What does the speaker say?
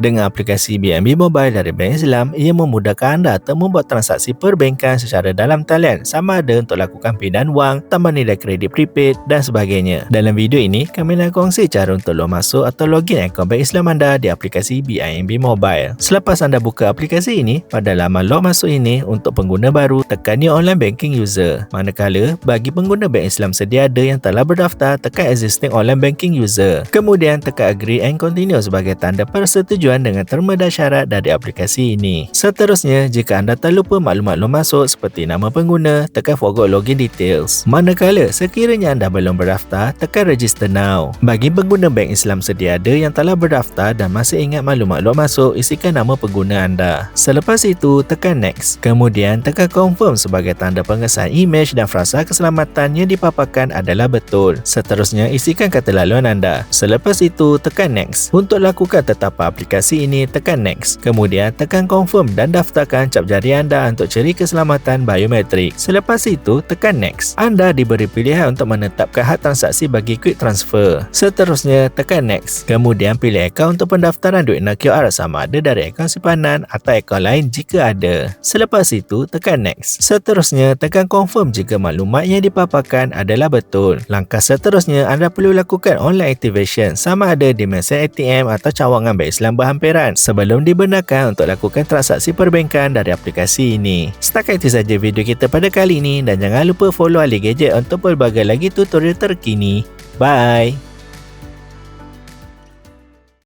Dengan aplikasi BNB Mobile dari Bank Islam, ia memudahkan anda untuk membuat transaksi perbankan secara dalam talian, sama ada untuk lakukan pindahan wang, tambah nilai kredit prepaid dan sebagainya. Dalam video ini, kami nak kongsi cara untuk log masuk atau login akaun Bank Islam anda di aplikasi BNB Mobile. Selepas anda buka aplikasi ini, pada laman log masuk ini untuk pengguna baru, tekan New Online Banking User. Manakala, bagi pengguna Bank Islam sedia ada yang telah berdaftar, tekan Existing Online Banking User. Kemudian tekan Agree and Continue sebagai tanda persetujuan dengan terma dan syarat dari aplikasi ini. Seterusnya, jika anda terlupa maklumat log masuk seperti nama pengguna, tekan Forgot Login Details. Manakala sekiranya anda belum berdaftar, tekan Register Now. Bagi pengguna Bank Islam sedia ada yang telah berdaftar dan masih ingat maklumat log masuk, isikan nama pengguna anda. Selepas itu, tekan Next. Kemudian tekan Confirm sebagai tanda pengesahan imej dan frasa keselamatan yang dipaparkan adalah betul. Seterusnya, isikan kata laluan anda. Selepas itu, tekan Next. Untuk lakukan tetapan aplikasi ini, tekan Next. Kemudian tekan Confirm dan daftarkan cap jari anda untuk ciri keselamatan biometrik. Selepas itu, tekan Next. Anda diberi pilihan untuk menetapkan had transaksi bagi Quick Transfer. Seterusnya, tekan Next. Kemudian pilih akaun untuk pendaftaran duit QR sama ada dari akaun simpanan atau akaun lain jika ada. Selepas itu, tekan Next. Seterusnya, tekan Confirm jika maklumat yang dipaparkan adalah betul. Langkah seterusnya, anda perlu lakukan online activation sama ada di mesin ATM atau cawangan Bank Islam berhampiran sebelum dibenarkan untuk lakukan transaksi perbankan dari aplikasi ini. Setakat itu saja video kita pada kali ini dan jangan lupa follow Ali Gadget untuk pelbagai lagi tutorial terkini. Bye!